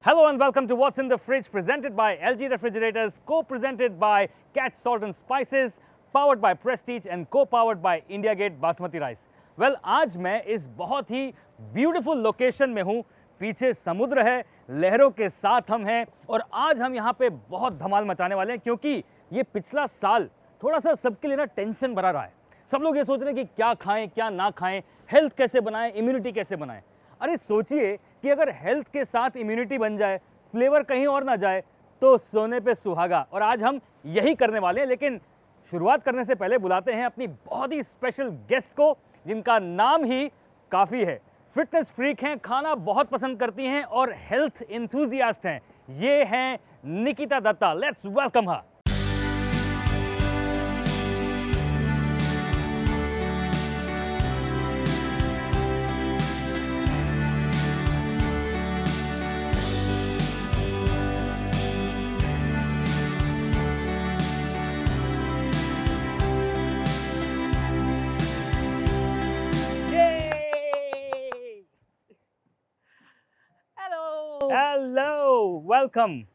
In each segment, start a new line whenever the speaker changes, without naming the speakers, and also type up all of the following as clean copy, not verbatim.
Hello and welcome to What's in the Fridge, presented by LG Refrigerators, co-presented by Catch Salt and Spices, powered by Prestige and co-powered by India Gate Basmati Rice. Well, आज मैं इस बहुत ही beautiful location में हूँ। पीछे समुद्र है, लहरों के साथ हम हैं और आज हम यहाँ पे बहुत धमाल मचाने वाले हैं क्योंकि ये पिछला साल थोड़ा सा सबके लिए ना टेंशन भरा रहा है। सब लोग ये सोच रहे हैं कि क्या खाएं, क्या ना खाएं, हेल्थ कैसे बनाएं, इम्यूनिटी कैसे बनाएं। अरे सोचिए कि अगर हेल्थ के साथ इम्यूनिटी बन जाए, फ्लेवर कहीं और ना जाए, तो सोने पे सुहागा। और आज हम यही करने वाले हैं। लेकिन शुरुआत करने से पहले बुलाते हैं अपनी बहुत ही स्पेशल गेस्ट को, जिनका नाम ही काफ़ी है। फिटनेस फ्रीक हैं, खाना बहुत पसंद करती हैं और हेल्थ एंथुसियास्ट हैं। ये हैं Nikita Dutta. Let's welcome her. Hello, welcome.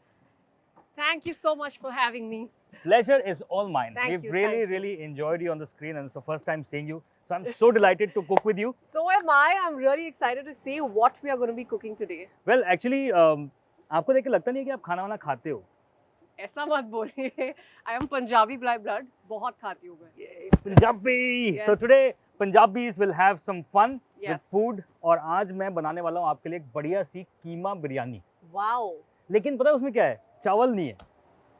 Thank you so much for having me.
Pleasure is all mine.
Thank
We've
you,
really,
thank you.
really enjoyed you on the screen, and it's the first time seeing you. So I'm so delighted to cook with you.
So am I. I'm really excited to see what we are going to be cooking today.
Well, actually, आपको देख के लगता नहीं है कि आप खाना वाना खाते हो?
ऐसा मत बोलिए. I am Punjabi by blood. बहुत खाती हूँ मैं.
Yay, Punjabi.
Yes.
So today Punjabis will have some fun with
Yes.
food. और आज मैं बनाने वाला हूँ आपके लिए एक बढ़िया सी कीमा बिरयानी.
Wow.
लेकिन पता है उसमें क्या है? चावल नहीं है.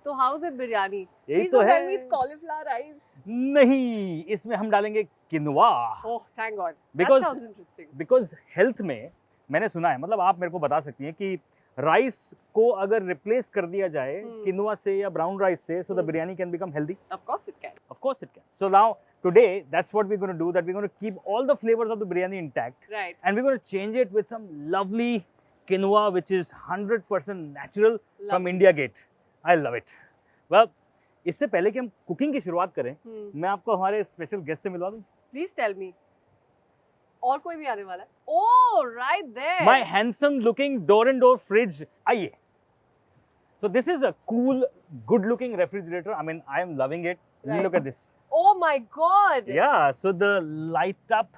So how is it biryani?
यही
Please
तो
don't
है.
tell me it's cauliflower rice.
नहीं, इसमें हम डालेंगे किनवा.
Oh, thank God.
Because-
that sounds interesting.
Because health में मैंने सुना है, मतलब आप मेरे को बता सकती हैं कि राइस को अगर रिप्लेस कर दिया जाए किनवा से या ब्राउन राइस से, so the biryani can become healthy.
Of course it can.
Of course it can. So now today that's what we're going to do, that we're going to keep all the flavors of the biryani intact
Right.
and we're going to change it with some lovely quinoa which is 100% natural from
Lovely.
India Gate. I love it. Well, इससे पहले कि हम cooking की शुरुआत करें, मैं आपको हमारे स्पेशल गेस्ट से मिलवा दूं.
Please tell me. और कोई भी आने वाला है? Oh, right there.
My handsome looking door and door fridge. आइए. So this is a cool, good looking refrigerator. I mean, I am loving it.
Right.
Look at this.
Oh my God.
Yeah, so the light up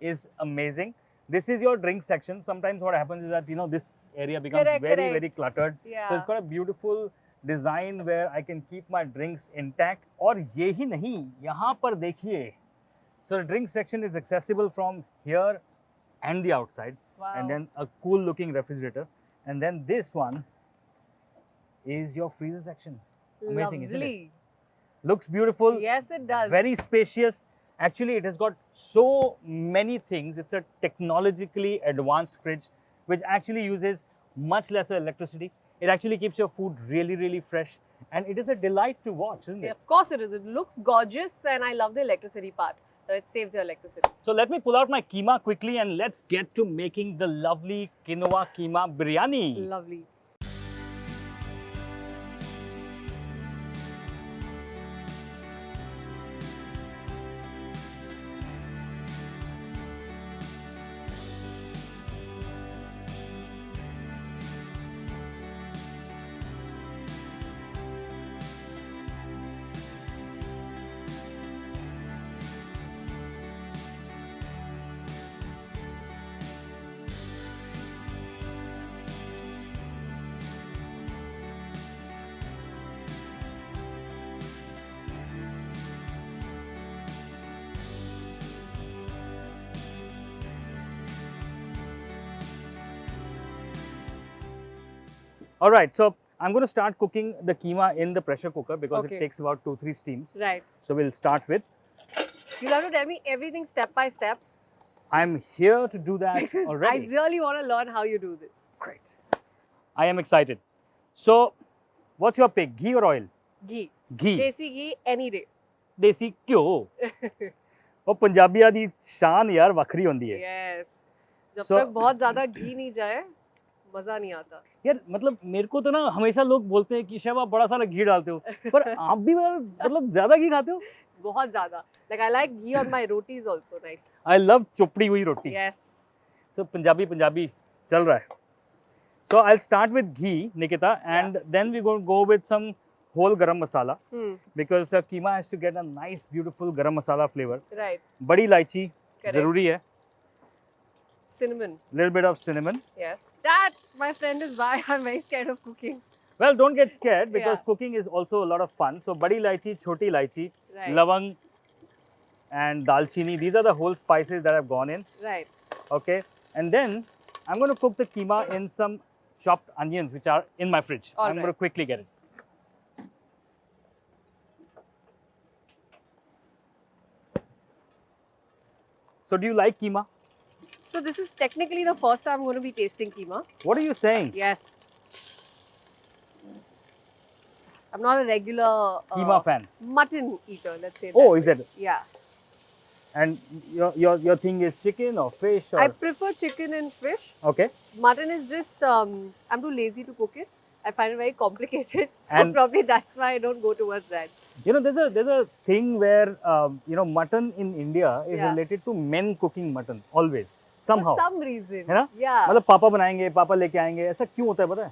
is amazing. This is your drink section. Sometimes what happens is that, you know, this area becomes
Correct,
very,
correct.
very cluttered.
Yeah.
So it's got a beautiful design where I can keep my drinks intact. और ये ही नहीं, यहाँ पर देखिए. So the drink section is accessible from here and the outside.
Wow.
And then a cool looking refrigerator. And then this one is your freezer section. Amazing, isn't it?
Lovely.
Looks beautiful.
Yes, it does.
Very spacious. Actually, it has got so many things. It's a technologically advanced fridge which actually uses much lesser electricity. It actually keeps your food really, really fresh. And it is a delight to watch, isn't
Yeah,
it?
of course it is. It looks gorgeous and I love the electricity part. It saves your electricity.
So let me pull out my keema quickly and let's get to making the lovely quinoa keema biryani.
Lovely.
All right, so I'm going to start cooking the keema in the pressure cooker because
Okay.
it takes about 2-3 steams.
Right.
So we'll start with.
You'll have to tell me everything step by step
I'm here to do that
because
already.
I really want to learn how you do this.
Great. I am excited. So, what's your pick? Ghee or oil?
Ghee.
Ghee.
Desi ghee any day.
देसी घ्यो. ਉਹ ਪੰਜਾਬੀਆਂ ਦੀ ਸ਼ਾਨ ਯਾਰ ਵੱਖਰੀ ਹੁੰਦੀ ਹੈ.
Yes. जब
So-
तक बहुत ज्यादा घी नहीं जाए मजा नहीं आता.
यार मतलब मेरे को तो ना हमेशा लोग बोलते हैं कि शैब आप बड़ा सारा घी डालते हो, पर आप भी मतलब ज्यादा घी खाते हो.
बहुत ज्यादा. Like I like ghee on my rotis also. Nice.
I love चुपड़ी हुई रोटी.
Yes.
तो पंजाबी चल रहा है. So I'll start with ghee, Nikita, and then we're going to go with some whole garam masala because keema has to get a nice, beautiful garam masala flavor.
Right.
Badi ilaichi,
Correct.
zaruri hai.
Cinnamon.
Little bit of cinnamon.
Yes. That, my friend, is why I'm very scared of cooking.
Well, don't get scared because
Yeah.
cooking is also a lot of fun. So badi ilaichi, choti ilaichi,
Right.
lavang, and dalchini. These are the whole spices that have gone in.
Right.
Okay, and then I'm going to cook the keema in some chopped onions which are in my fridge.
All
I'm going to
right.
quickly get it. So do you like keema?
So this is technically the first time I'm going to be tasting keema.
What are you saying?
Yes. I'm not a regular
Keema fan.
mutton eater, let's say.
Oh,
that
is
way.
it?
Yeah.
And your thing is chicken or fish or
I prefer chicken and fish.
okay.
Mutton is just, I'm too lazy to cook it. I find it very complicated. So
And-
probably that's why I don't go towards that.
You know, there's a thing where mutton in India is
Yeah.
related to men cooking mutton always somehow.
For some reason.
है ना?
Yeah.
मतलब पापा बनाएंगे, पापा लेके आएंगे, ऐसा क्यों होता है पता है?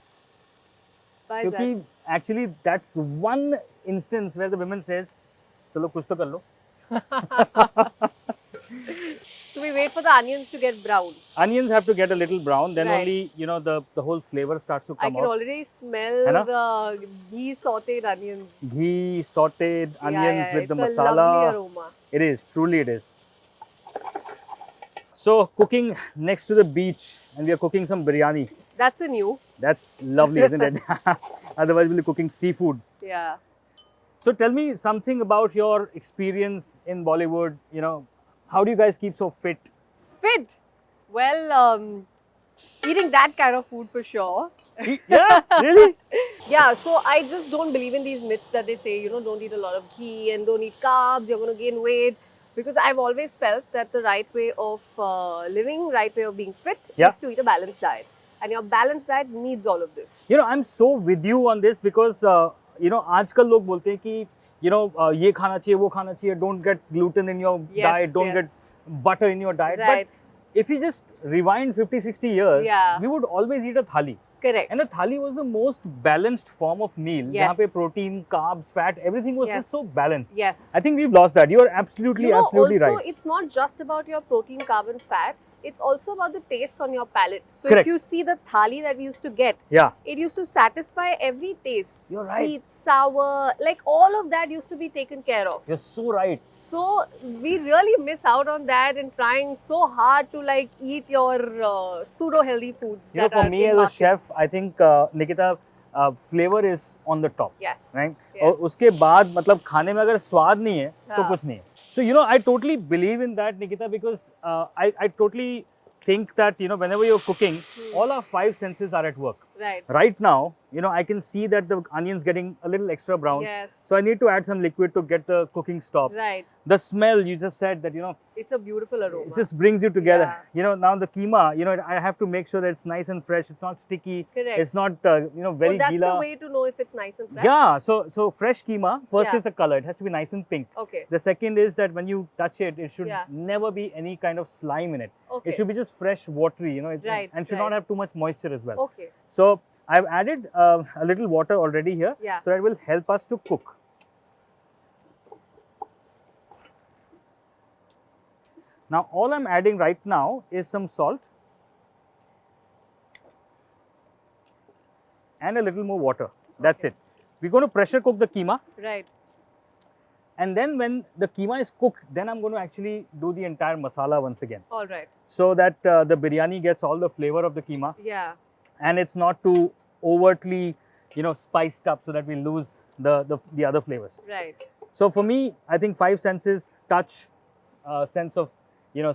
Why is
क्योंकि actually that's one instance where the women says, चलो कुछ तो कर लो.
that? So we wait for the onions to get brown.
Onions have to get a little brown, then
Right.
only the whole flavor starts to
I
come
can
out.
already smell
है ना?
the ghee sauteed onions.
Ghee, sauteed onions
Yeah,
with the
it's a lovely
masala.
aroma.
It is, truly it is. So cooking next to the beach, and we are cooking some biryani.
That's a new.
That's lovely, isn't it? Otherwise, we'll be cooking seafood.
Yeah.
So tell me something about your experience in Bollywood. You know, how do you guys keep so fit?
Fit. Well, eating that kind of food for sure.
Yeah, really?
Yeah, so I just don't believe in these myths that they say, don't eat a lot of ghee and don't eat carbs, you're going to gain weight. Because I've always felt that the right way of living, right way of being fit
Yeah.
is to eat a balanced diet. And your balanced diet needs all of this.
You know, I'm so with you on this because, आजकल लोग बोलते हैं कि, ये खाना चाहिए, वो खाना चाहिए, don't get gluten in your
Yes,
diet, don't
yes.
get butter in your diet.
Right.
But if you just rewind 50, 60 years,
Yeah.
we would always eat a thali.
Correct.
And the thali was the most balanced form of meal.
Yes.
जहाँ पे protein, carbs, fat, everything was
Yes.
just so balanced.
Yes.
I think we've lost that. You are absolutely, absolutely
also,
right.
it's not just about your protein, carb, and fat. It's also about the taste on your palate. So
Correct.
if you see the thali that we used to get,
Yeah.
it used to satisfy every taste.
You're right.
Sweet, sour, like all of that used to be taken care of.
You're so right.
So we really miss out on that and trying so hard to like eat your pseudo healthy foods.
You know,
that
for
are
me
in
as a
market.
chef, I think Nikita, flavor is on the top.
Yes.
Right?
Yes.
और उसके बाद मतलब खाने में अगर स्वाद नहीं है तो
हाँ.
कुछ नहीं है. So I totally believe in that, Nikita, because I totally think that whenever you're cooking, all our five senses are at work.
Right.
Right now, I can see that the onion's getting a little extra brown.
Yes.
So I need to add some liquid to get the cooking stopped.
Right.
The smell, you just said that,
It's a beautiful aroma.
it just brings you together. Now the keema, I have to make sure that it's nice and fresh. It's not sticky.
Correct.
It's not, very
well, that's
gila.
the way to know if it's nice and fresh.
Yeah, so fresh keema, first
Yeah.
is the color. It has to be nice and pink.
Okay.
The second is that when you touch it, it should
Yeah.
never be any kind of slime in it.
Okay.
It should be just fresh, watery,
Right,
and should
right.
not have too much moisture as well.
Okay.
So I've added a little water already here,
Yeah.
so that will help us to cook. Now all I'm adding right now is some salt and a little more water. That's
Okay.
it. We're going to pressure cook the keema.
Right.
And then when the keema is cooked, then I'm going to actually do the entire masala once again.
All right.
So that the biryani gets all the flavor of the keema
Yeah.
and it's not too overtly, spiced up so that we lose the other flavors.
Right.
So for me, I think five senses: touch, sense of,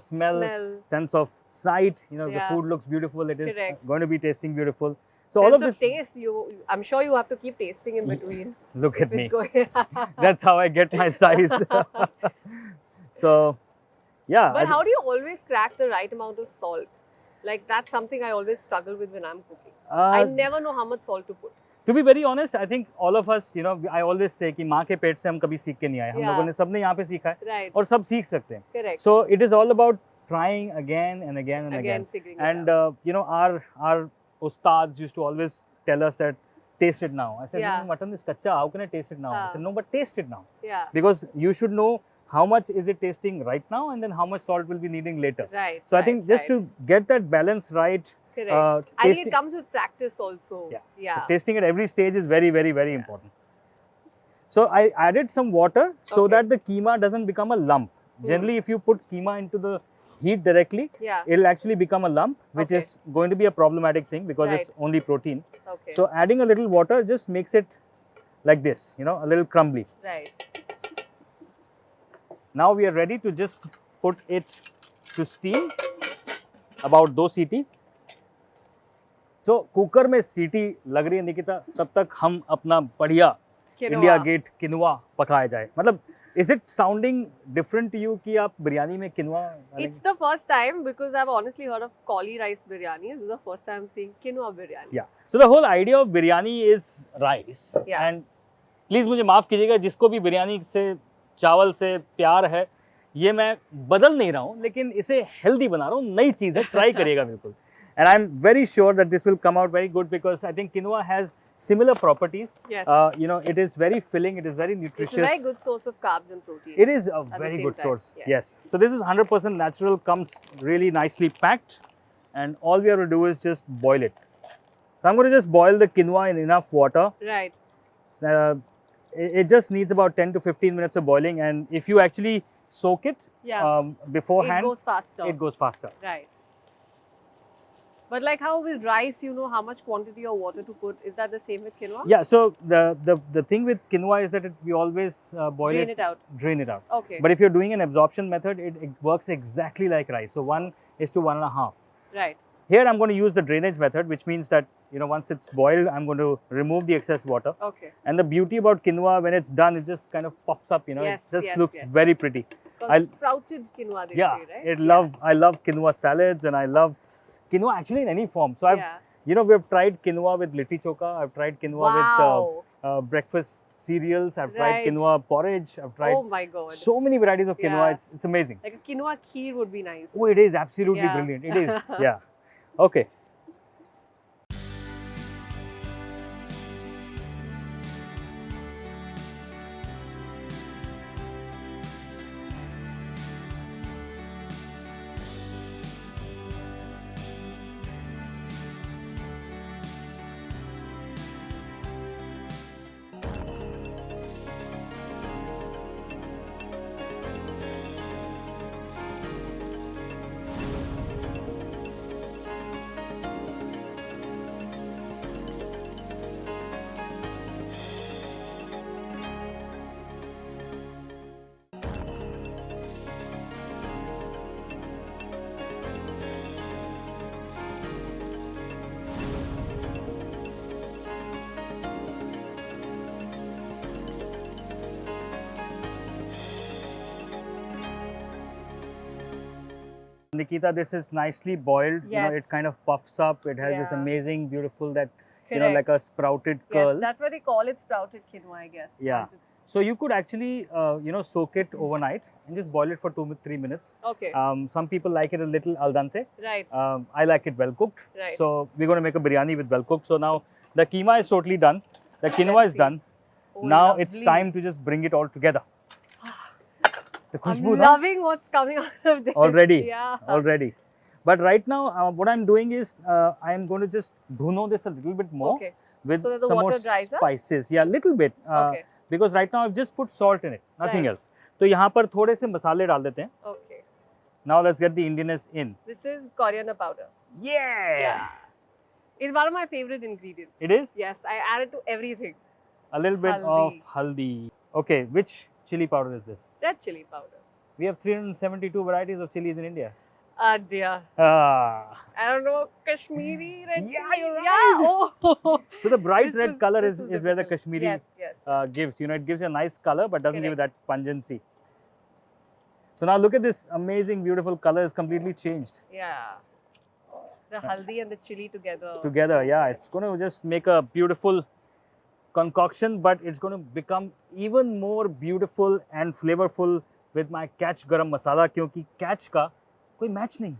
smell, sense of sight. The
Yeah.
food looks beautiful. It is
Correct.
going to be tasting beautiful. So
Sense
all of
of
this,
taste, I'm sure you have to keep tasting in between.
look
if
at me.
it's going.
That's how I get my size. So, yeah.
But how do you always crack the right amount of salt? Like that's something I always struggle with when I'm cooking. I never know how much salt to put.
To be very honest, I think all of us, I always say कि माँ के पेट से हम कभी सीख के नहीं आए. हम
Yeah.
लोगों ने सबने यहाँ पे सीखा है
Right.
और सब सीख सकते हैं.
Correct.
So it is all about trying again and again and again.
Figuring
And
it out.
our ustads used to always tell us that taste it now. I said,
Yeah.
no, mutton is kacha. How can I taste it now? I said, no, but taste it now,
Yeah.
because you should know how much is it tasting right now, and then how much salt will be needing later.
Right.
So I
right,
think just
right.
to get that balance right,
Correct. I think
tasting,
it comes with practice also.
Yeah.
Yeah.
tasting at every stage is very, very, very important. So I added some water so
Okay.
that the keema doesn't become a lump. Generally, if you put keema into the heat directly,
Yeah.
it'll actually become a lump, which
Okay.
is going to be a problematic thing because
Right.
it's only protein.
Okay.
So adding a little water just makes it like this, you know, a little crumbly.
right.
Now we are ready to just put it to steam about 2 सीटी. So cooker में सीटी लग रही है निकिता, तब तक हम अपना बढ़िया
Quinoa.
इंडिया गेट किनवा पकाया जाए. मतलब is it sounding different to you कि आप बिरयानी में किनवा डालेंगे?
It's the first time because I've honestly heard of cauli rice biryani. This is the first time I'm seeing quinoa biryani.
Yeah. So the whole idea of biryani is rice.
Yeah.
And please मुझे माफ कीजिएगा, जिसको भी बिरयानी से चावल से प्यार है, ये मैं बदल नहीं रहा हूँ, लेकिन इसे हेल्दी बना रहा हूँ. नई चीज़ है, ट्राई करिएगा बिल्कुल. And I'm very sure that this will come out very good because I think quinoa has similar properties.
Yes.
You know, it is very filling, it is very
It's
nutritious.
a very good source of carbs and protein.
It is a
the
very
same
good
time,
source.
yes.
Yes. So this is 100% natural, comes really nicely packed, and all we have to do is just boil it. So I'm going to just boil the quinoa in enough water.
Right.
It just needs about 10 to 15 minutes of boiling, and if you actually soak it
Yeah.
beforehand,
It goes faster.
it goes faster.
Right. But like how with rice, you know how much quantity of water to put. Is that the same with quinoa?
Yeah. So the thing with quinoa is that we always boil
Drain it out.
drain it out.
Okay.
But if you're doing an absorption method, it works exactly like rice. So 1:1.5.
Right.
Here I'm going to use the drainage method, which means that, you know, once it's boiled, I'm going to remove the excess water.
Okay.
And the beauty about quinoa, when it's done, it just kind of pops up, you know,
Yes,
it just
yes,
looks
yes.
very pretty.
It's called sprouted quinoa, they
Yeah,
say, right?
I love quinoa salads, and I love quinoa actually in any form. So
Yeah.
you know, we've tried quinoa with litti choka, I've tried quinoa
Wow.
with breakfast cereals, I've tried
Right.
quinoa porridge, I've tried
Oh my god.
so many varieties of quinoa.
Yeah.
It's amazing.
Like a quinoa kheer would be nice.
Oh, it is absolutely
Yeah.
brilliant. It is. Yeah. Okay. Nikita, this is nicely boiled. You know, it
Yes.
kind of puffs up. It has this
Yeah.
amazing, beautiful that, you know,
Correct.
like a sprouted
Yes,
curl.
that's why they call it sprouted quinoa, I guess.
Yeah.
once it's-
So you could actually, you know, soak it overnight and just boil it for 2-3 minutes.
Okay.
Some people like it a little al dente.
right.
I like it well cooked.
Right.
So we're going to make a biryani with well cooked. So now the keema is totally done. The quinoa
Let's
is
see.
done.
Oh,
Now
lovely.
it's time to just bring it all together. The
I'm
khushboo, na?
loving what's coming out of this.
Already.
Yeah.
Already. But right now, what I'm doing is I am going to just bhuno this a little bit more
Okay.
with
So that the
some more
water dries up?
spices. Yeah, little bit.
Okay.
Because right now I've just put salt in it, nothing
Right.
else. तो यहाँ पर थोड़े से मसाले डाल देते हैं.
Okay.
Now let's get the Indianness in.
This is coriander powder.
Yeah.
It's one of my favorite ingredients.
It is?
Yes, I add it to everything.
A little bit
Haldi.
of haldi. Okay, which chili powder is this?
Red chili powder.
We have 372 varieties of chilies in India.
Ah, dear.
Ah.
I don't know, Kashmiri red
Yeah,
chili.
you're
Yeah, oh.
So the bright
This
red
was-
color
this
is
was
where the
difficult.
Kashmiri
Yes, yes.
gives. You know, it gives you a nice color but doesn't give you
Correct.
that pungency. So now look at this amazing, beautiful color is completely changed
Yeah. The haldi and the chili together.
together. Yeah, it's
Yes.
going to just make a beautiful concoction, but it's going to become even more beautiful and flavorful with my catch garam masala, क्योंकि catch का कोई match नहीं.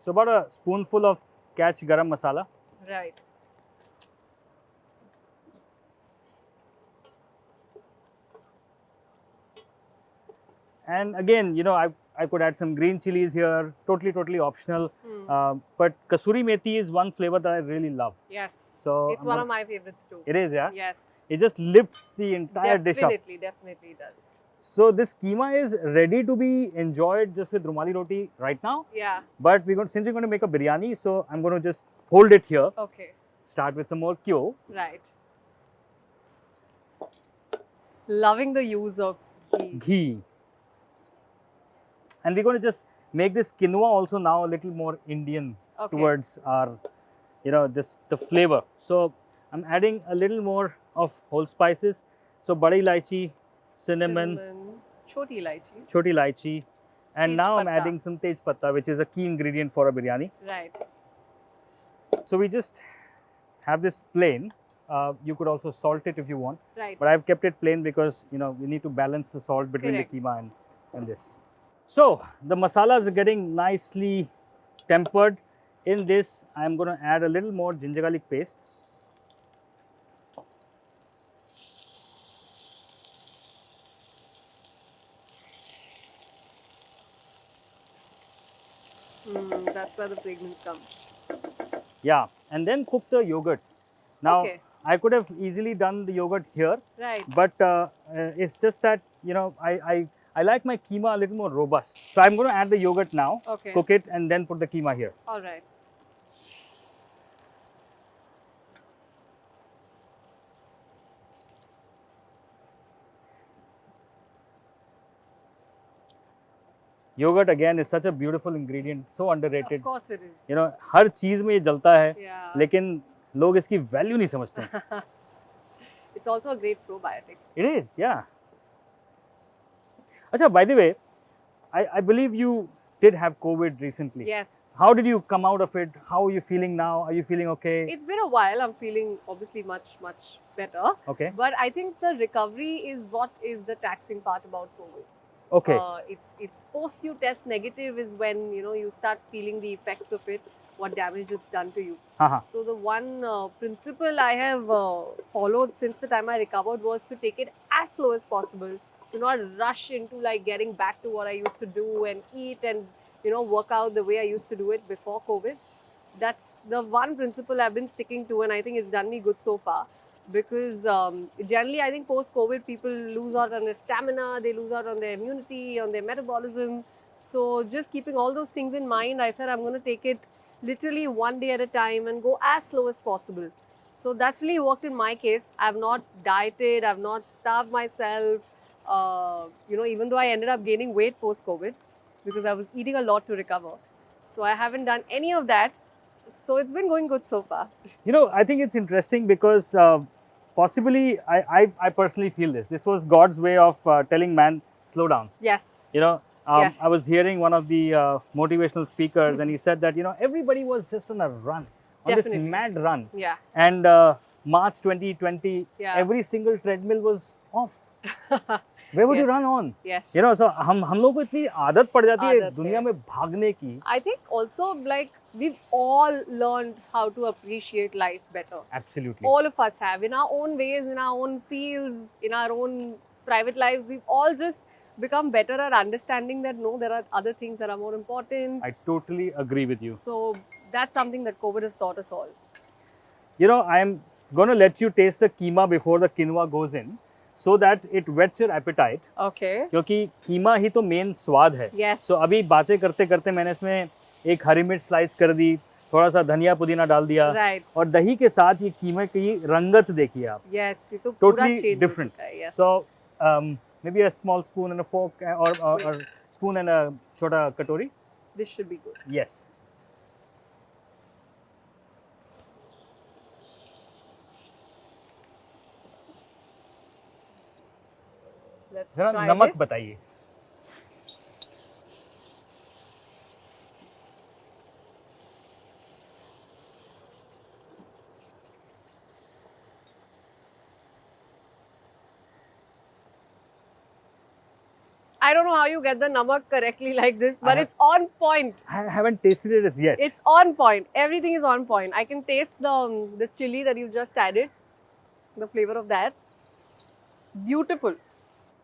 So about a spoonful of Catch garam masala.
Right.
And again, I could add some green chilies here, totally optional. But kasuri methi is one flavor that I really love.
Yes.
So
It's one of my favorites too.
It is, yeah?
Yes.
It just lifts the entire dish up.
Definitely does.
So this keema is ready to be enjoyed just with rumali roti right now.
Yeah.
But since we're going to make a biryani, so I'm going to just hold it here.
Okay.
Start with some more kyo.
Right. Loving the use of ghee.
And we're going to just make this quinoa also now a little more Indian towards our, the flavor. So I'm adding a little more of whole spices. So badi ilaichi, cinnamon,
choti
ilaichi, and
tej
now I'm
patta.
adding some tej patta, which is a key ingredient for a biryani.
Right.
So we just have this plain. You could also salt it if you want.
Right.
But I've kept it plain because we need to balance the salt between
Correct.
the keema and this. So the masalas are getting nicely tempered. In this, I'm going to add a little more ginger garlic paste.
That's where the fragrance comes.
Yeah, and then cook the yogurt. Now,
Okay.
I could have easily done the yogurt here,
Right.
but it's just that I like my keema a little more robust. So I'm going to add the yogurt now,
Okay.
cook it, and then put the keema here.
All right.
Yogurt again is such a beautiful ingredient, so underrated.
Of course it is.
हर चीज में ये जलता है,
Yeah.
लेकिन लोग इसकी value नहीं समझते हैं.
It's also a great probiotic.
It is, yeah. Acha, by the way, I believe you did have COVID recently.
Yes.
How did you come out of it? How are you feeling now? Are you feeling okay?
It's been a while. I'm feeling obviously much better.
Okay.
But I think the recovery is what is the taxing part about COVID.
Okay.
It's post you test negative is when you start feeling the effects of it, what damage it's done to you.
Uh-huh.
So the one principle I have followed since the time I recovered was to take it as slow as possible. Do not rush into like getting back to what I used to do and eat and work out the way I used to do it before COVID. That's the one principle I've been sticking to, and I think it's done me good so far. Because generally, I think post-COVID, people lose out on their stamina, they lose out on their immunity, on their metabolism. So just keeping all those things in mind, I said I'm going to take it literally one day at a time and go as slow as possible. So that's really worked in my case. I've not dieted, I've not starved myself. Even though I ended up gaining weight post-COVID because I was eating a lot to recover. So I haven't done any of that. So it's been going good so far.
I think it's interesting because possibly I personally feel this. This was God's way of telling man, slow down.
Yes.
Yes. I was hearing one of the motivational speakers and he said that, everybody was just on a run, on
Definitely.
this mad run.
Yeah.
And March 2020,
Yeah.
every single treadmill was off. Where would you
Yes.
run on?
Yes.
So हम लोगों को इतनी आदत पड़ जाती है
आदत
दुनिया
है.
में भागने की.
I think also like we've all learned how to appreciate life better.
Absolutely.
All of us have in our own ways, in our own fields, in our own private lives. We've all just become better at understanding that no, there are other things that are more important.
I totally agree with you.
So that's something that COVID has taught us all.
I'm going to let you taste the keema before the quinoa goes in so that it whets your appetite.
Okay.
क्योंकि कीमा ही तो main स्वाद है.
Yes.
So अभी बातें करते करते मैंने इसमें एक हरी मिर्च स्लाइस कर दी, थोड़ा सा धनिया पुदीना डाल दिया.
Right.
और दही के साथ ये कीमे की रंगत देखिए आप.
Yes. ये तो पूरा
Totally
change हो
different.
चुका है. Yes.
So maybe a small spoon and a fork or spoon and a छोटा कटोरी.
This should be good.
Yes.
Let's
जरा
try
नमक
this.
बताइए.
I don't know how you get the namak correctly like this, but it's on point.
I haven't tasted it as yet.
It's on point. Everything is on point. I can taste the chili that you just added, the flavor of that. Beautiful.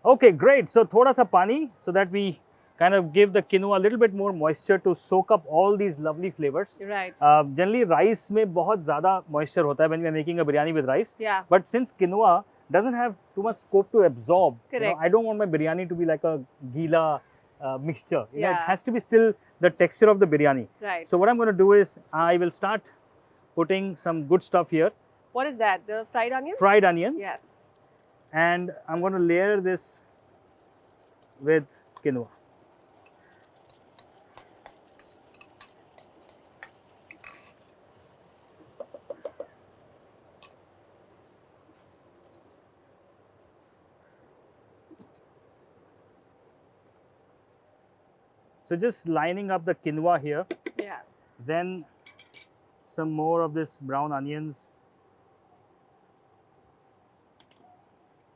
Okay, great. So thoda sa pani so that we kind of give the quinoa a little bit more moisture to soak up all these lovely flavors.
Right.
Generally rice में बहुत ज़्यादा moisture होता है when we are making a biryani with rice.
Yeah.
But since quinoa doesn't have too much scope to absorb,
Correct.
I don't want my biryani to be like a gila mixture. You know, it
Yeah.
has to be still the texture of the biryani.
Right.
So what I'm going to do is I will start putting some good stuff here.
What is that? The fried onions?
Fried onions.
Yes.
And I'm going to layer this with quinoa. So just lining up the quinoa here,
Yeah.
then some more of this brown onions,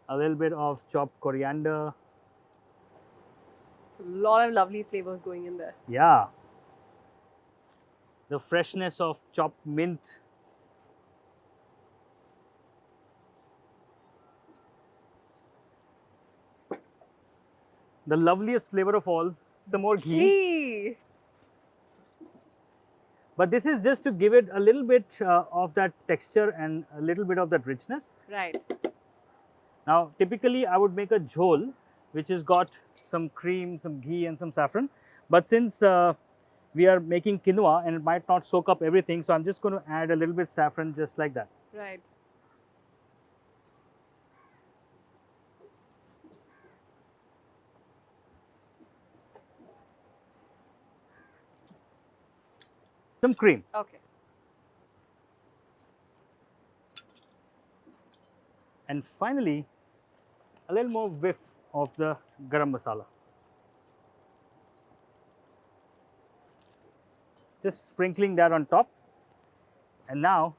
a little bit of chopped coriander.
A lot of lovely flavors going in there.
Yeah. The freshness of chopped mint. The loveliest flavor of all, some more ghee.
Ghee.
But this is just to give it a little bit of that texture and a little bit of that richness.
Right.
Now, typically I would make a jhol, which has got some cream, some ghee and some saffron. But since we are making quinoa and it might not soak up everything, so I'm just going to add a little bit saffron just like that.
Right.
Some cream.
Okay.
And finally, a little more whiff of the garam masala. Just sprinkling that on top. And now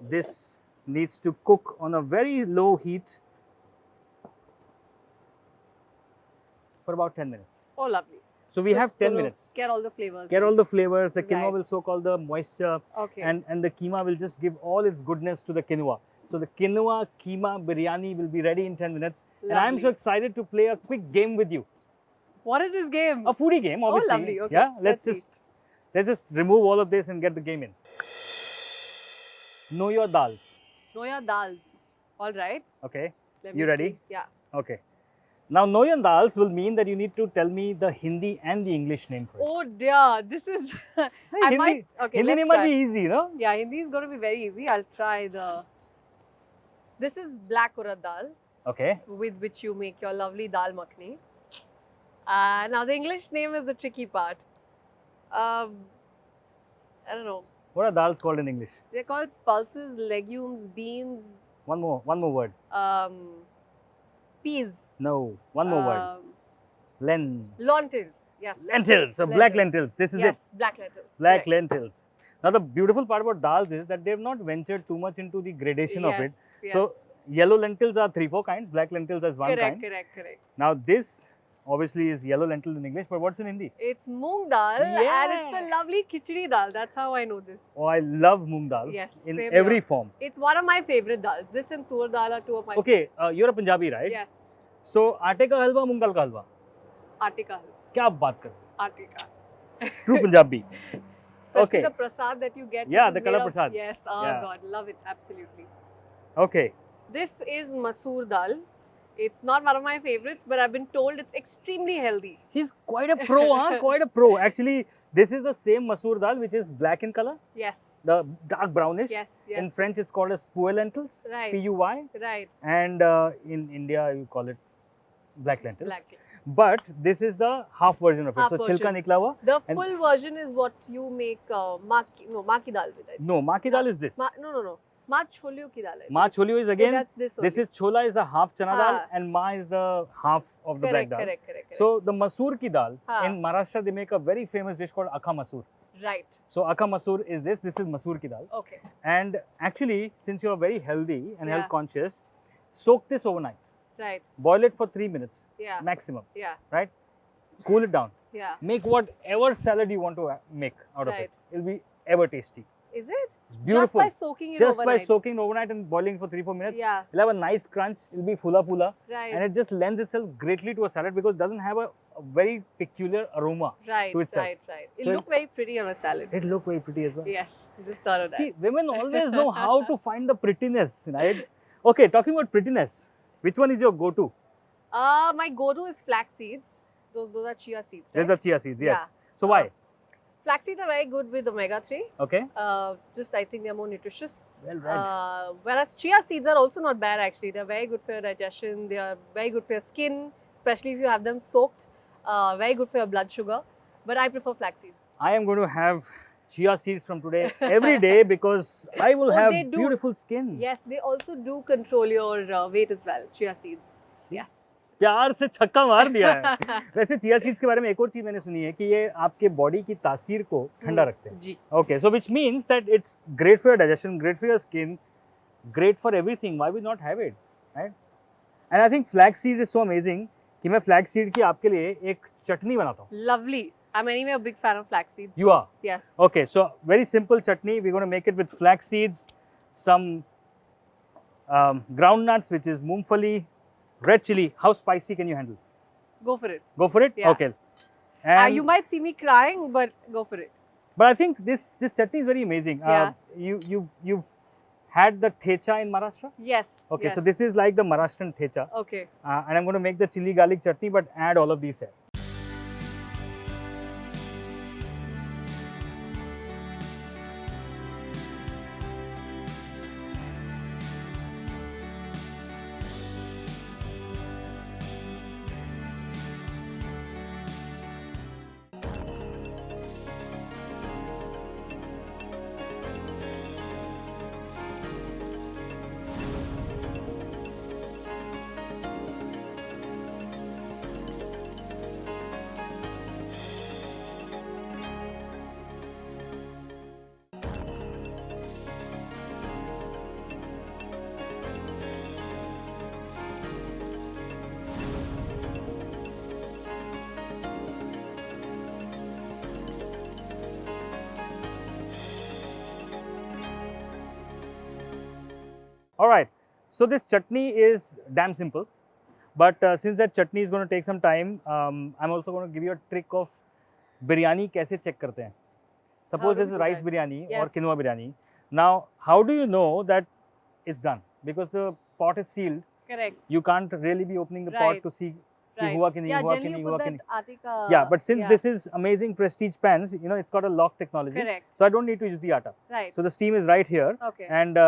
this needs to cook on a very low heat for about 10 minutes.
Oh, lovely.
So we
So
have
it's
10
gonna
minutes.
Get all the flavors.
Get
in.
all the flavors, the quinoa
Right.
will soak all the moisture,
Okay.
and the keema will just give all its goodness to the quinoa. So the quinoa keema biryani will be ready in 10 minutes. And I'm so
Lovely.
excited to play a quick game with you.
What is this game?
A foodie game, obviously.
lovely. Okay,
Yeah,
let's see.
let's just remove all of this and get the game in. Know your dal.
Soya dals. All right.
Okay.
Let
You
me
ready?
see. Yeah.
Okay. Now, know your dals will mean that you need to tell me the Hindi and the English name for it.
Oh dear, this is. I
Hindi,
might. Okay,
Hindi
let's
name might
try.
be easy, no?
Yeah, Hindi is going to be very easy. I'll try the. This is black urad dal,
Okay.
with which you make your lovely dal makhni. Now the English name is the tricky part. I don't know.
What are dals called in English?
They're called pulses, legumes, beans,
One more word.
peas.
No, one more word.
Lentils. Yes.
Lentils. So black lentils. This is
yes,
it.
black lentils.
Black
correct.
lentils. Now the beautiful part about dals is that they have not ventured too much into the gradation of it.
Yes.
So yellow lentils are 3-4 kinds. Black lentils is one
correct,
kind.
correct.
Now this obviously is yellow lentil in English, but what's in Hindi?
It's moong dal and it's the
Yeah.
lovely khichdi dal. That's how I know this.
Oh, I love moong dal
Yes,
in
same
every
here.
form.
It's one of my favorite dals. This and tur dal are two of my
Okay, you're a Punjabi, right?
Yes.
So आटे का हलवा, मूंग दाल का हलवा.
Artika.
क्या आप बात कर रहे हो?
Artika.
True Punjabi.
Especially
Okay.
the prasad that you get.
Yeah,
which
the
is
color
made of-
prasad.
Yes. Oh
Yeah.
God, love it. Absolutely.
Okay.
This is masoor dal. It's not one of my favorites, but I've been told it's extremely healthy.
She's quite a pro, huh? Quite a pro. Actually, this is the same masoor dal which is black in color,
Yes.
the dark brownish.
Yes. Yes.
In French, it's called as puer lentils,
Right.
P-U-Y,
Right.
and in India, you call it black lentils.
Black.
But this is the half version of it.
Half
so
version.
chilka nikla hua.
The
And-
full version is what you make maki dal with. I think.
No, maa ki dal is this.
No. Ma cholio ki dal. I think.
Maa cholio is again.
that's this
This
only.
is chola is the half chana dal
Ah.
and maa is the half of the black
correct,
dal.
correct.
So the masoor ki dal
Ah.
in Maharashtra they make a very famous dish called akha masoor.
Right.
So akha masoor is this. This is masoor ki dal.
Okay.
And actually, since you are very healthy and
Yeah.
health conscious, soak this overnight.
Right.
boil it for 3 minutes
Yeah.
maximum,
Yeah.
right? Cool it down.
Yeah.
Make whatever salad you want to make out of it.
Right.
It'll be ever tasty.
Is it?
It's beautiful.
Just by soaking it
Just by
overnight.
soaking overnight and boiling for 3-4 minutes,
Yeah.
it'll have a nice crunch. It'll be fula,
Right.
and it just lends itself greatly to a salad because it doesn't have a very peculiar aroma
Right.
to itself.
Right. It
So
look very pretty on a salad.
It look very pretty as well.
Yes. Just thought of that.
See, women always know how to find the prettiness, right? Okay, talking about prettiness, which one is your go-to?
My go-to is flax seeds. Those are chia seeds. Right?
There's the chia seeds, yes.
Yeah.
So why?
Flax seeds are very good with omega-3.
Okay,
Just I think they're more nutritious.
well read.
Whereas chia seeds are also not bad actually. They're very good for your digestion. They are very good for your skin, especially if you have them soaked. Very good for your blood sugar. But I prefer flax seeds.
I am going to have chia seeds from today every day because I will have
they do.
beautiful skin.
Yes, they also do control your weight as well. Chia seeds. Yes.
प्यार से छक्का मार दिया है. वैसे chia seeds के बारे में एक और चीज मैंने सुनी है कि ये आपके बॉडी की तासीर को ठंडा रखते हैं.
जी.
Okay, so which means that it's great for your digestion, great for your skin, great for everything. Why we not have it, right? And I think flax seed is so amazing कि मैं flax seed की आपके लिए एक चटनी बनाता हूँ.
Lovely. I'm anyway a big fan of flax seeds.
You are?
Yes.
Okay, so very simple chutney. We're going to make it with flax seeds, some ground nuts, which is moongfali, red chili. How spicy can you handle?
Go for it.
Go for it?
Yeah.
Okay. And
You might see me crying, but go for it.
but I think this chutney is very amazing.
Yeah.
You've had the thecha in Maharashtra?
Yes.
Okay,
yes.
so this is like the Maharashtrian thecha.
Okay.
And I'm going to make the chili garlic chutney but add all of these here. All right, so this chutney is damn simple, but since that chutney is going to take some time, I'm also going to give you a trick of biryani कैसे check करते हैं. Suppose
do
this
we
is
do
rice
that?
biryani or
Yes.
quinoa biryani. Now, how do you know that it's done? Because the pot is sealed,
Correct.
you can't really be opening the pot
Right.
to see कि
Right.
हुआ कि नहीं,
Yeah,
हुआ कि
generally
नहीं,
you
हुआ
put
कि
that
नहीं.
atika.
Yeah, but since
yeah.
this is amazing prestige pans, you know, it's got a lock technology.
Correct.
So I don't need to use the atta.
Right.
So the steam is right here.
Okay.
And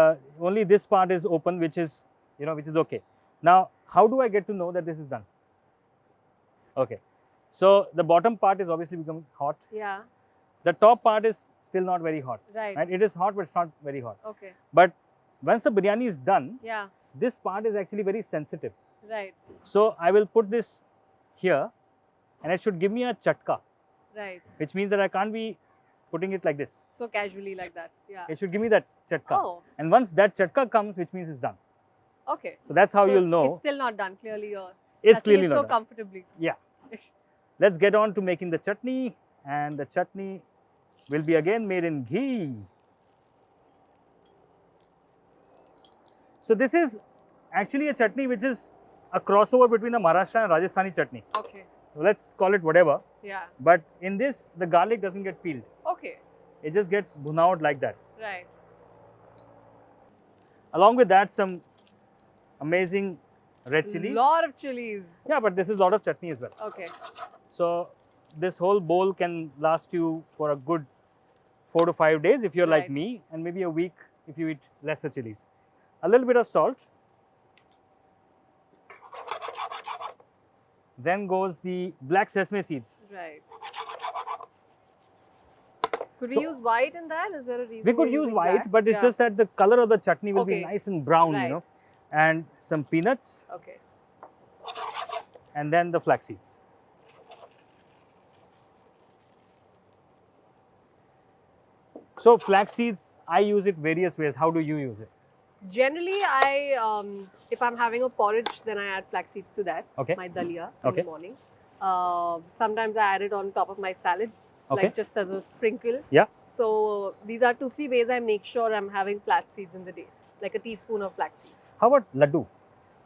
only this part is open, which is, you know, which is okay. Now, how do I get to know that this is done? Okay. So the bottom part is obviously becoming hot.
Yeah.
The top part is still not very hot.
Right.
Right? It is hot, but it's not very hot.
Okay.
But once the biryani is done,
Yeah.
this part is actually very sensitive.
Right.
So I will put this here, and it should give me a chatka,
Right.
which means that I can't be putting it like this.
So casually like that. Yeah.
It should give me that chatka.
Oh.
And once that chatka comes, which means it's done.
Okay.
So that's how
So
you'll know
It's still not done. Clearly, you're.
it's
touching
clearly
it
not
so
done.
comfortably.
Yeah. Let's get on to making the chutney, and the chutney will be again made in ghee. So this is actually a chutney which is a crossover between the Maharashtra and Rajasthani chutney.
Okay.
So let's call it whatever.
Yeah.
But in this, the garlic doesn't get peeled.
Okay.
It just gets bhunaud like that.
Right.
Along with that, some amazing red chilies.
Lot of chilies.
Yeah, but this is a lot of chutney as well.
Okay.
So this whole bowl can last you for a good 4 to 5 days if you're like
Right.
me, and maybe a week if you eat lesser chilies. A little bit of salt. Then goes the black sesame seeds.
Right. Could we
So-
use white in that? Is there a reason?
We could
we're
use
using
white,
black?
but it's
Yeah.
just that the color of the chutney will be
Okay.
nice and brown,
Right.
you know. And some peanuts,
Okay.
and then the flax seeds. So flax seeds, I use it various ways. How do you use it?
Generally, if I'm having a porridge, then I add flax seeds to that.
Okay.
My dalia in
Okay.
the morning. Sometimes I add it on top of my salad,
Okay.
like just as a sprinkle.
Yeah.
So these are 2-3 ways I make sure I'm having flax seeds in the day, like a teaspoon of flax seeds.
How about laddu?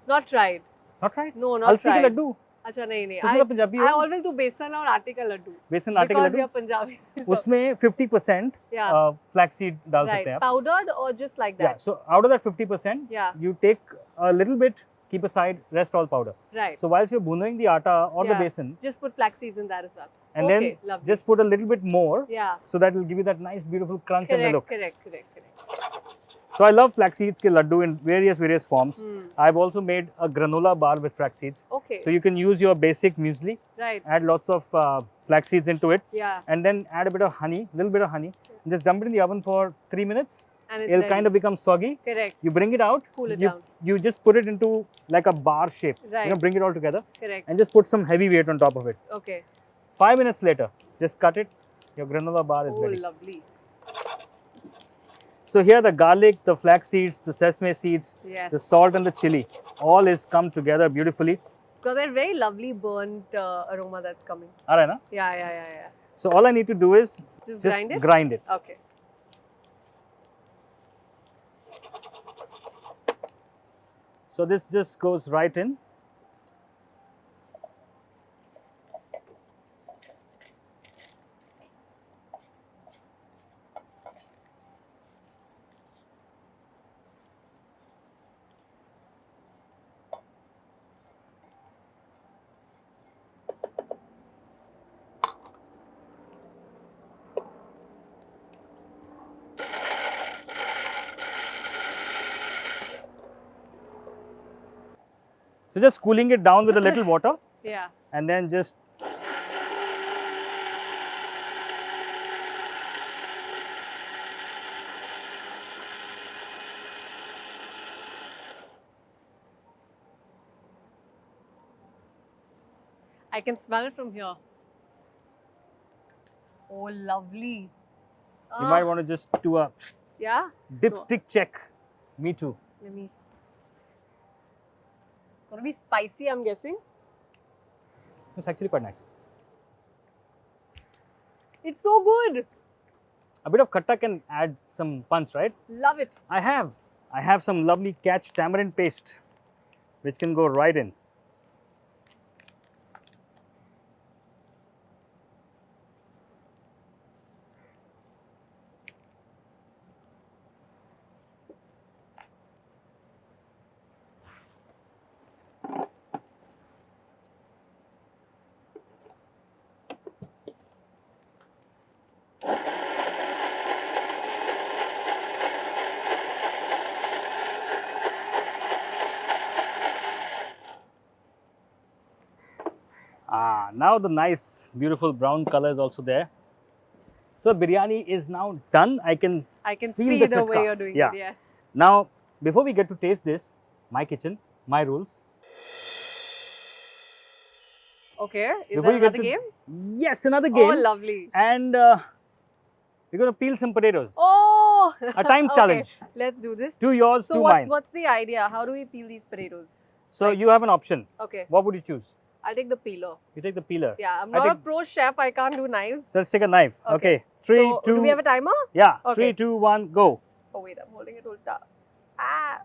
Not tried.
Not right?
No, not
अलसी के
tried.
Laddu?
अच्छा नहीं नहीं.
तुम तो Punjabi
I
हो?
always do besan और आटे का लड्डू.
बेसन आटे के
Because
Laddu?
you're Punjabi. So,
उसमें 50%
Yeah.
फ्लैक्स सीड डाल
right.
सकते हैं आप.
Powdered or just like
Yeah.
that?
So out of that 50%,
Yeah.
you take a little bit, keep aside, rest all powder.
Right.
So whilst you're bhunning the atta or the
Yeah.
besan,
Just put flax seeds in that as well.
and
Okay,
then
lovely.
just put a little bit more,
Yeah.
so that will give you that nice, beautiful crunch and the look.
Correct.
So I love flax seeds ke laddu in various forms.
Hmm.
I've also made a granola bar with flax seeds.
Okay.
So you can use your basic muesli,
Right.
add lots of flax seeds into it,
Yeah.
and then add a bit of honey, little bit of honey. Just dump it in the oven for 3 minutes.
And it's
It'll
ready.
kind of become soggy.
Correct.
You bring it out.
Cool it
you,
down.
You just put it into like a bar shape.
Right.
Bring it all together
Correct.
and just put some heavy weight on top of it.
Okay.
5 minutes later, just cut it. Your granola bar is
Oh,
ready.
lovely.
So here the garlic, the flax seeds, the sesame seeds,
Yes.
the salt and the chili, all is come together beautifully.
It's got that very lovely burnt aroma that's coming.
All right, na?
Yeah.
So all I need to do is
Just grind it?
grind it.
Okay.
So this just goes right in. So just cooling it down with a little water
Yeah.
and then just
I can smell it from here. Oh, lovely.
you might want to just do a
Yeah?
dipstick check. Me too.
Let me. It's gonna be spicy, I'm guessing.
It's actually quite nice.
It's so good.
A bit of khatta can add some punch, right?
Love it.
I have some lovely catch tamarind paste, which can go right in. Now the nice, beautiful brown color is also there. So biryani is now done. I can feel
see
the
the way
chatka.
you're doing
Yeah.
it. Yes.
Now, before we get to taste this, my kitchen, my rules.
Okay. Is
Before
that
you get
another
to-
game?
Yes, another game.
Oh, lovely.
And we're going to peel some potatoes.
Oh!
A time
Okay,
challenge.
Let's do this.
Two yours,
So
two
what's
mine.
what's the idea? How do we peel these potatoes?
So
like-
you have an option.
Okay.
What would you choose?
I'll take the peeler.
You take the peeler.
Yeah, I'm
I
not a
take-
pro chef. I can't do knives.
So let's take a knife. Okay. Three,
so,
two.
do we have a timer?
Yeah.
Okay.
3, 2, 1, go.
Oh wait, I'm holding it ulta. Ah.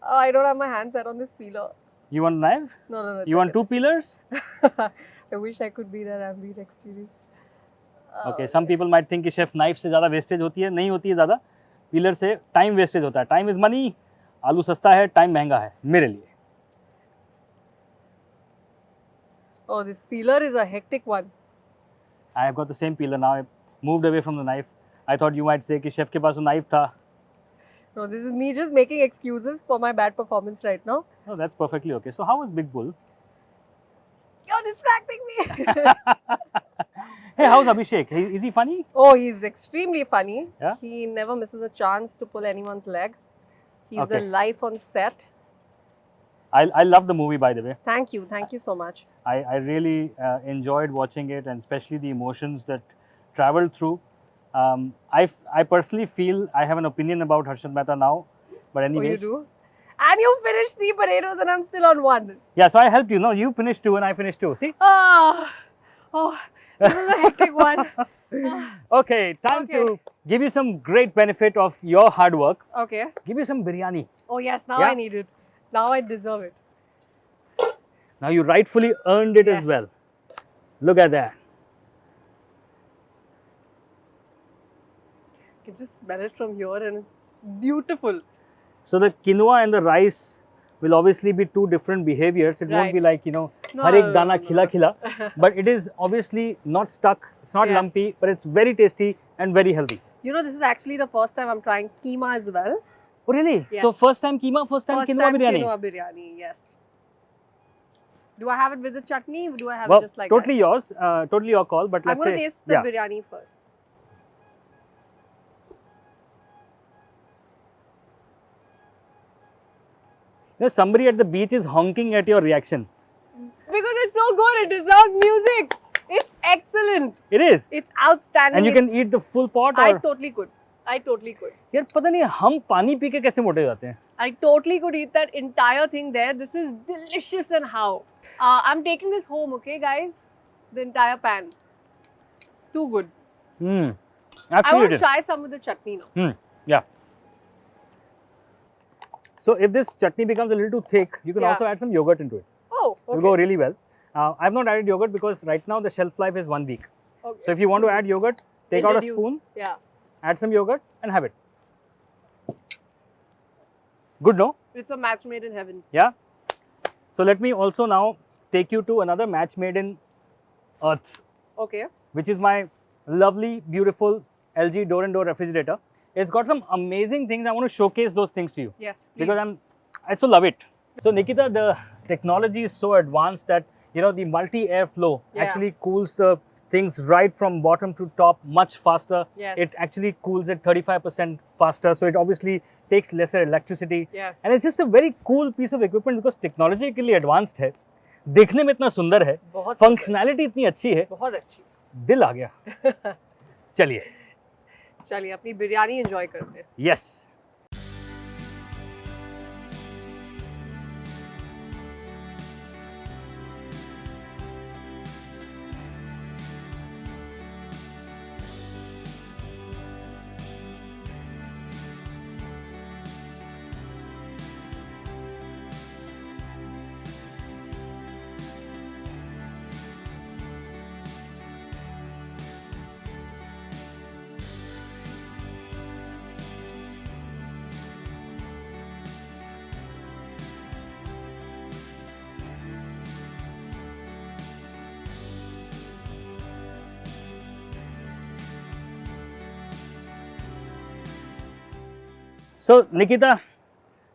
Oh, I don't have my hand set on this peeler.
You want a knife?
No. it's
You want
okay.
two peelers?
I wish I could be that ambidextrous.
Okay. Some people might think कि chef knife से ज़्यादा wastage होती है. नहीं होती है ज़्यादा. Peeler से time wastage होता है. Time is money. आलू सस्ता है, time महंगा है मेरे लिए.
Oh, this peeler is a hectic one.
I have got the same peeler now. I moved away from the knife. I thought you might say कि chef के पास वो knife था.
No, this is me just making excuses for my bad performance right now.
No, that's perfectly okay. So how was Big Bull?
You're distracting me.
Hey, how's Abhishek? Is he funny?
Oh, he's extremely funny.
Yeah?
He never misses a chance to pull anyone's leg. He's
Okay.
the life on set.
I love the movie, by the way.
Thank you so much.
I really enjoyed watching it, and especially the emotions that traveled through. I personally feel I have an opinion about Harshad Mehta now, but
Oh, you
anyways.
do? And you finished 3 potatoes and I'm still on 1.
Yeah, so I helped you. No, you finished 2 and I finished 2. See?
Ah, oh, this is a hectic one.
Okay, time
Okay.
to give you some great benefit of your hard work.
Okay.
Give you some biryani.
Oh yes, now
Yeah.
I need it. Now I deserve it.
Now you rightfully earned it as
Yes.
well. Look at that.
You can just smell it from here and it's beautiful.
So the quinoa and the rice will obviously be two different behaviors. It won't
Right.
be like,
No,
har ek
no,
dana
no,
khila
no.
khila, but it is obviously not stuck. It's not
Yes.
lumpy, but it's very tasty and very healthy.
You know, this is actually the first time I'm trying keema as well.
Oh really?
Yes.
So first time keema, first time
First
quinoa
time
biryani.
quinoa biryani, yes. Do I have it with the chutney? Or do I have
Well,
it just like
totally yours, totally your call. But
that? I'm
let's
going to
say,
taste the
yeah.
biryani first.
You know, somebody at the beach is honking at your reaction.
Because it's so good, it deserves music. It's excellent.
It is,
It's outstanding.
and you can eat the full pot.
I
Or
totally could. I totally could.
यार पता नहीं हम पानी P के कैसे मोटे हो जाते हैं.
I totally could eat that entire thing there. This is delicious and how. I'm taking this home, okay, guys? The entire pan. It's too good. I want
Absolutely.
to try some with the chutney now.
Yeah. So if this chutney becomes a little too thick, you can
Yeah.
also add some yogurt into it.
Oh,
It will
okay.
go really well. I've not added yogurt because right now the shelf life is 1 week.
Okay.
So if you want to add yogurt, take
We'll
out
reduce.
a spoon,
Yeah.
add some yogurt and have it. Good, no?
It's a match made in heaven.
Yeah. So let me also now take you to another match made in earth,
Okay.
which is my lovely, beautiful LG door and door refrigerator. It's got some amazing things. I want to showcase those things to you.
Yes, please.
Because I so love it. So Nikita, the technology is so advanced that the multi-air flow
Yeah.
actually cools the things right from bottom to top much faster.
Yes.
It actually cools it 35% faster. So it obviously takes lesser electricity.
Yes.
And it's just a very cool piece of equipment because technologically advanced है. देखने में इतना सुंदर है.
बहुत सुंदर।
Functionality इतनी अच्छी है.
बहुत अच्छी.
दिल आ गया. चलिए.
चलिए अपनी बिरयानी एंजॉय करते हैं.
Yes. So Nikita,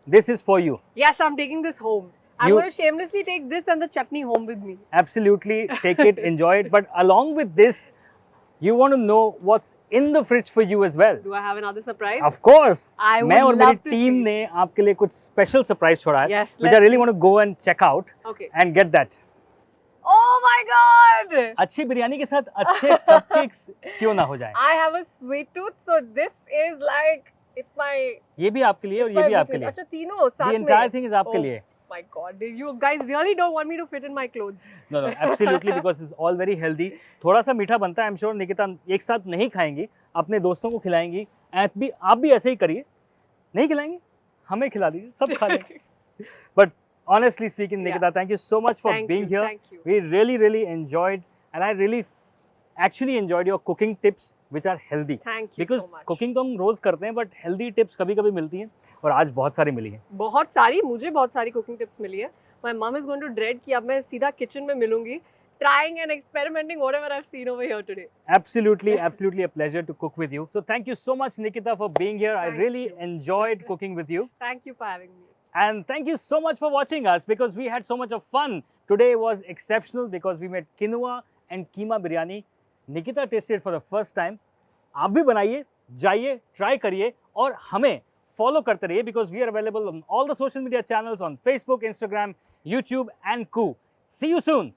this is for you.
Yes, I'm taking this home. I'm
You-
going to shamelessly take this and the chutney home with me.
Absolutely take it, enjoy it. But along with this, you want to know what's in the fridge for you as well.
Do I have another surprise?
Of course.
I would
मैं और मेरी
love to
team
see.
ने आपके लिए कुछ special surprise छोड़ा है,
Yes,
which I
let's
really
see.
want to go and check out
Okay.
and get that.
Oh my god!
अच्छी बिरयानी के साथ अच्छे कपकेक्स क्यों ना हो जाए.
I have a sweet tooth, so this is like it's my
ये भी आपके लिए और
it's
ये
my
भी आपके
weakness.
लिए.
अच्छा तीनों साथ
The
में.
entire thing is आपके
Oh
लिए.
my god, you guys really don't want me to fit in my clothes.
No, absolutely because it's all very healthy. थोड़ा सा मीठा बनता है. I'm sure निकिता एक साथ नहीं खाएंगी, अपने दोस्तों को खिलाएंगी. आप भी ऐसे ही करिए. नहीं खिलाएंगे, हमें खिला दीजिए, सब खा लेंगे. But honestly speaking,
Yeah.
Nikita, thank you so much for
Thank
being
you,
here.
thank you.
We really enjoyed, and I really actually enjoyed your cooking tips, which are healthy.
Thank you
Because
so much.
cooking तो हम रोज करते हैं, but healthy tips कभी-कभी मिलती हैं, और आज बहुत सारी मिली हैं.
बहुत सारी मुझे बहुत सारी कुकिंग टिप्स मिली है. My mom is going to dread कि अब मैं सीधा किचन में मिलूंगी, trying and experimenting whatever I've seen over here today.
Absolutely a pleasure to cook with you. So thank you so much, Nikita, for being here. I
Thank
really
you.
enjoyed cooking with you.
Thank you for having me.
And thank you so much for watching us because we had so much of fun. Today was exceptional because we made quinoa and keema biryani. Nikita tasted for the first time. आप भी बनाइए, जाइए, try करिए और हमें follow करते रहिए because we are available on all the social media channels on Facebook, Instagram, YouTube and Koo. See you soon.